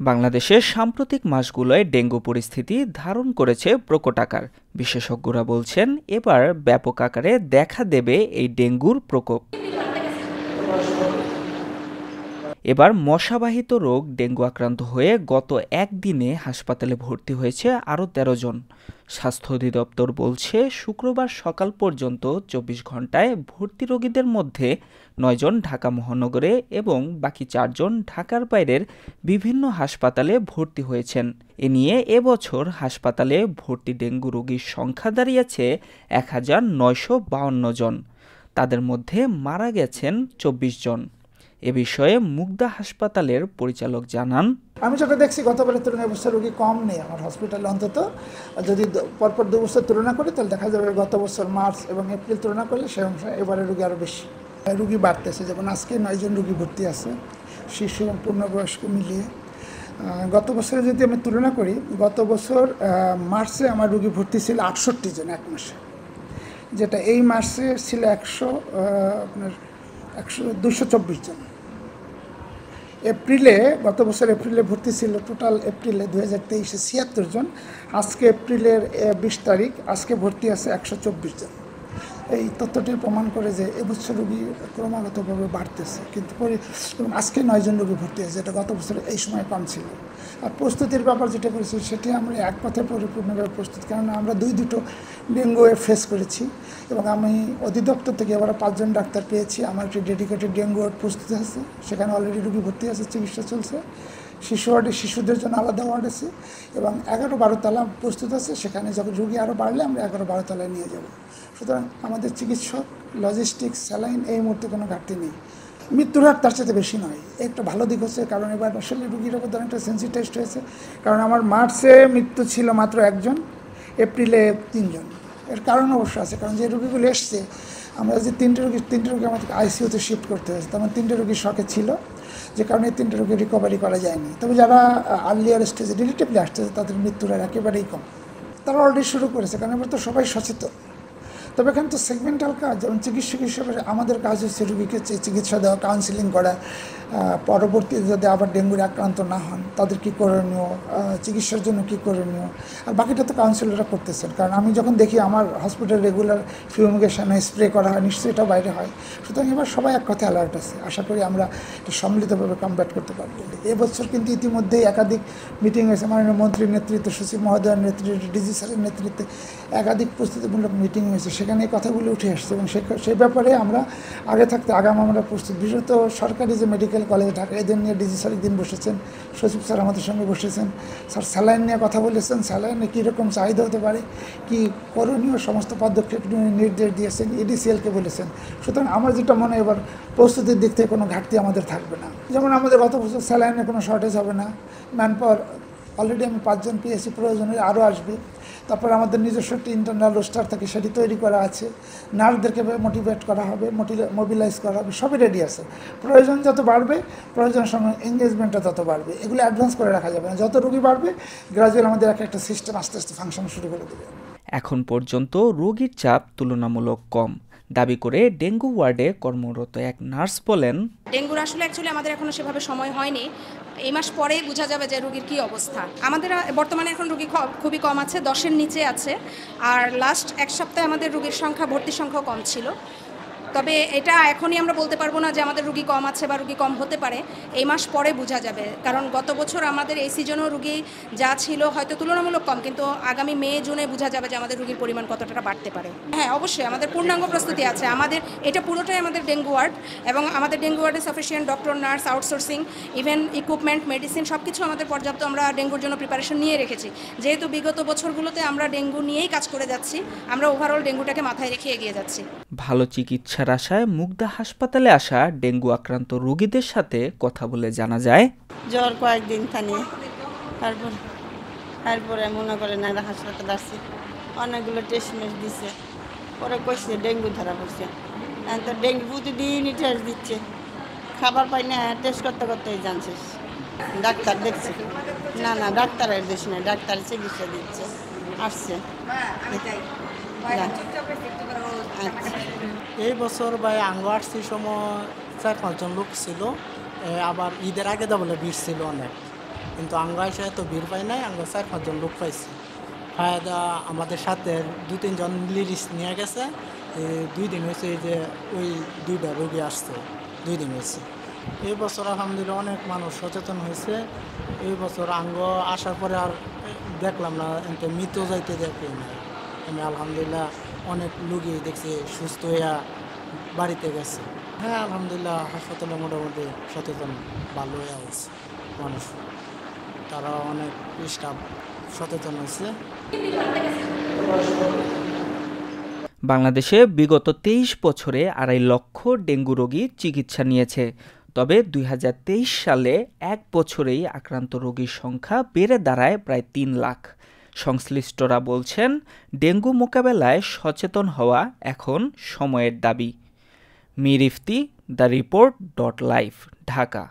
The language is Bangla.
বাংলাদেশের সাম্প্রতিক মাসগুলোয় ডেঙ্গু পরিস্থিতি ধারণ করেছে প্রকট আকার। বিশেষজ্ঞরা বলছেন, এবার ব্যাপক আকারে দেখা দেবে এই ডেঙ্গুর প্রকোপ। এবার মশাবাহিত রোগ ডেঙ্গু আক্রান্ত হয়ে গত একদিনে হাসপাতালে ভর্তি হয়েছে আরও ১৩ জন। স্বাস্থ্য অধিদপ্তর বলছে, শুক্রবার সকাল পর্যন্ত ২৪ ঘন্টায় ভর্তি রোগীদের মধ্যে ৯ জন ঢাকা মহানগরে এবং বাকি ৪ জন ঢাকার বাইরের বিভিন্ন হাসপাতালে ভর্তি হয়েছেন। এ নিয়ে এবছর হাসপাতালে ভর্তি ডেঙ্গু রোগীর সংখ্যা দাঁড়িয়েছে ১,৯৫২ জন। তাদের মধ্যে মারা গেছেন ২৪ জন। এ বিষয়ে মুগদা হাসপাতালের পরিচালক জানান, আমি যেটা দেখছি গতবারের তুলনায় এবছর রোগী কম নেই আমার হসপিটালে। অন্তত যদি পরপর ২ বছর তুলনা করি তাহলে দেখা যাবে গত বছর মার্চ এবং এপ্রিল তুলনা করলে সে অনুসারে এবারে রোগী আরও বেশি। রোগী বাড়তেছে, যেমন আজকে ৯ জন রোগী ভর্তি আছে, শিশু এবং পূর্ণবয়স্ক মিলিয়ে। গত বছরে যদি আমি তুলনা করি, গত বছর মার্চে আমার রোগী ভর্তি ছিল ৬৮ জন এক মাসে, যেটা এই মাসে ছিল ২২৪ জন। গত বছর এপ্রিলে ভর্তি ছিল টোটাল এপ্রিলে ২০২৩-এ ৭৬ জন। আজকে এপ্রিলের ২০ তারিখ, আজকে ভর্তি আছে ১২৪ জন। এই তথ্যটি প্রমাণ করে যে এবছর রোগী ক্রমাগতভাবে বাড়তেছে, কিন্তু আজকে ৯ জন রোগী ভর্তি আছে, যেটা গত বছর এই সময় কম ছিল। আর প্রস্তুতির ব্যাপার যেটা করেছি সেটি আমরা এক কথায় পরিপূর্ণভাবে প্রস্তুত, কারণ আমরা দুটো ডেঙ্গু ফেস করেছি এবং আমি অধিদপ্তর থেকে এবার ৫ জন ডাক্তার পেয়েছি। আমার একটি ডেডিকেটেড ডেঙ্গু ওয়ার্ড প্রস্তুত আছে, সেখানে অলরেডি রোগী ভর্তি আছে, চিকিৎসা চলছে। শিশু ওয়ার্ডে শিশুদের জন্য আলাদা ওয়ার্ড আছে এবং ১১-১২ তলা প্রস্তুত আছে, সেখানে যখন রোগী আরও বাড়লে আমরা ১১-১২ তলায় নিয়ে যাব। সুতরাং আমাদের চিকিৎসক, লজিস্টিক্স, স্যালাইন এই মুহূর্তে কোনো ঘাটতি নেই। মৃত্যুর হার তার সাথে বেশি নয়, একটা ভালো দিক হচ্ছে, কারণ এবার আসলে রোগীর উপর অনেকটা সেন্সিটাইজড হয়েছে। কারণ আমার মার্চে মৃত্যু ছিল মাত্র ১ জন, এপ্রিলে ৩ জন। এর কারণ অবশ্য আছে, কারণ যে রোগীগুলো এসছে, আমরা যে তিনটে রোগী আমাদেরকে আইসিইউতে শিফট করতে হয়েছে, তেমন 3টে রোগী শকে ছিল, যে কারণে 3টে রোগী রিকভারি করা যায়নি। তবে যারা আর্লিয়ার স্টেজে রিলেটিভলি আসতেছে তাদের মৃত্যুর হার একেবারেই কম। তারা অলরেডি শুরু করেছে, কারণ এবার তো সবাই সচেতন। তবে এখানে তো সেগমেন্টাল কাজ, যেমন চিকিৎসক হিসেবে আমাদের কাজ হচ্ছে রোগীকে চিকিৎসা দেওয়া, কাউন্সিলিং করা, পরবর্তীতে যাতে আবার ডেঙ্গুর আক্রান্ত না হন তাদের কী করণীয়, চিকিৎসার জন্য কী করণীয়, আর বাকিটা তো কাউন্সিলররা করতেছেন। কারণ আমি যখন দেখি আমার হসপিটাল রেগুলার ফিউমিগেশন হয়, স্প্রে করা হয়, নিশ্চয়ই এটা বাইরে হয়। সুতরাং এবার সবাই এক কথায় অ্যালার্ট আছে। আশা করি আমরা এটা সম্মিলিতভাবে কমব্যাট করতে পারবো। এবছর কিন্তু ইতিমধ্যেই একাধিক মিটিং হয়েছে, মাননীয় মন্ত্রীর নেতৃত্বে, সচিব মহোদয়ের নেতৃত্বে, ডিজি স্যারের নেতৃত্বে একাধিক প্রস্তুতিমূলক মিটিং হয়েছে, সেখানে এই কথাগুলো উঠে আসছে এবং সেই ব্যাপারে আমরা আগে থাকতে আমরা প্রস্তুত। বিশেষত সরকারি যে মেডিকেল কলেজ ঢাকা, এদের নিয়ে ডিজি স্যার একদিন বসেছেন, সচিব স্যার আমাদের সঙ্গে বসেছেন, স্যার স্যালাইন নিয়ে কথা বলেছেন, স্যালাইনে কীরকম চাহিদা হতে পারে, কী করণীয়, সমস্ত পদক্ষেপ নির্দেশ দিয়েছেন, এডিসিএলকে বলেছেন। সুতরাং আমার যেটা মনে হয় এবার প্রস্তুতির দিক থেকে কোনো ঘাটতি আমাদের থাকবে না। যেমন আমাদের গত বছর স্যালাইনে কোনো শর্টেজ হবে না। ম্যানপাওয়ার অলরেডি আমি 5 জন পেয়েছি, প্রয়োজনে আরও আসবে। তারপর আমাদের নিজস্ব একটি ইন্টারনাল রোস্টার থাকে, সেটি তৈরি করা আছে। নার্সদেরকে মোটিভেট করা হবে, মোবিলাইজ করা হবে, সবই রেডি আছে। প্রয়োজন যত বাড়বে, প্রয়োজনের সঙ্গে এঙ্গেজমেন্টটা তত বাড়বে। এগুলো অ্যাডভান্স করে রাখা যাবে না। যত রোগী বাড়বে, গ্রাজুয়াল আমাদের একটা সিস্টেম আস্তে আস্তে ফাংশন শুরু করে দেবে। এখন পর্যন্ত রোগীর চাপ তুলনামূলক কম দাবি করে ডেঙ্গু ওয়ার্ডে কর্মরত এক নার্স বলেন, ডেঙ্গুর আসলে অ্যাকচুয়ালি আমাদের এখনো সেভাবে সময় হয়নি। এই মাস পরেই বোঝা যাবে যে রোগীর কী অবস্থা। আমাদের বর্তমানে এখন রোগী খুবই কম আছে, 10-এর নিচে আছে। আর লাস্ট 1 সপ্তাহে আমাদের রোগীর সংখ্যা, ভর্তির সংখ্যাও কম ছিল। তবে এটা এখনই আমরা বলতে পারবো না যে আমাদের রোগী কম আছে বা রোগী কম হতে পারে, এই মাস পরে বোঝা যাবে। কারণ গত বছর আমাদের এই সিজনেও রোগী যা ছিল হয়তো তুলনামূলক কম, কিন্তু আগামী মে-জুনে বোঝা যাবে যে আমাদের রোগীর পরিমাণ কতটা বাড়তে পারে। হ্যাঁ, অবশ্যই আমাদের পূর্ণাঙ্গ প্রস্তুতি আছে। আমাদের এটা পুরোটাই আমাদের ডেঙ্গু ওয়ার্ড, এবং আমাদের ডেঙ্গু ওয়ার্ডে sufficient doctor, nurse, outsourcing, even equipment, medicine সব কিছু আমাদের পর্যাপ্ত আমরা ডেঙ্গুর জন্য প্রিপারেশন নিয়ে রেখেছি। যেহেতু বিগত বছরগুলোতে আমরা ডেঙ্গু নিয়েই কাজ করে যাচ্ছি, আমরা ওভারঅল ডেঙ্গুটাকে মাথায় রেখে এগিয়ে যাচ্ছি। ভালো চিকিৎসার আশায় মুগদা হাসপাতালে আসা ডেঙ্গু আক্রান্ত রোগীদের সাথে কথা বলে জানা যায়, জ্বর কয়েকদিন থানি, তারপরে মনে করেন না হাসপাতালে আসছি, অনেকগুলো টেস্ট দিচ্ছে, পরে কইছে ডেঙ্গু ধরা পড়ছে। তো ডেঙ্গু প্রতিদিনই টেস্ট দিচ্ছে, খাবার পাই না, টেস্ট করতে করতেই জানছে। ডাক্তার দেখছে না ডাক্তারের দেশ নেই, ডাক্তার চিকিৎসা দিচ্ছে, আসছে। এই বছর ভাই আঙ্গোয়ার্সি সময় 4-5 জন লোক ছিল, আবার ঈদের আগে বলে ভিড় ছিল অনেক। কিন্তু আঙ্গ এসে এত ভিড় পাই নাই, আঙ্গ 4-5 জন লোক পাইছি। ফায়দা আমাদের সাথে 2-3 জন লিরিস নিয়ে গেছে। 2 দিন হয়েছে যে ওই 2টা রোগী আসছে, 2 দিন হয়েছে। এই বছর আলহামদুলিল্লাহ অনেক মানুষ সচেতন হয়েছে। এই বছর আঙ্গ আসার পরে আর দেখলাম না, মৃত যাইতে দেখি না। আমি আলহামদুলিল্লাহ অনেক রোগী দেখছি সুস্থ হইয়া বাড়িতে গেছে। হ্যাঁ আলহামদুলিল্লাহ হাসপাতালে মোটামুটি সচেতন ভালো হয়ে আছে মানুষ, তারা অনেক স্টাফ সচেতন হয়েছে। বাংলাদেশে বিগত 23 বছরে 2.5 লক্ষ ডেঙ্গু রোগী চিকিৎসা নিয়েছে। তবে 2023 সালে এক বছরেই আক্রান্ত রোগীর সংখ্যা বেড়ে দাঁড়ায় প্রায় 3 লাখ। সংশ্লিষ্টরা বলছেন, ডেঙ্গু মোকাবেলায় সচেতন হওয়া এখন সময়ের দাবি। মীর ইফতি, দ্য রিপোর্ট.লাইভ, ঢাকা।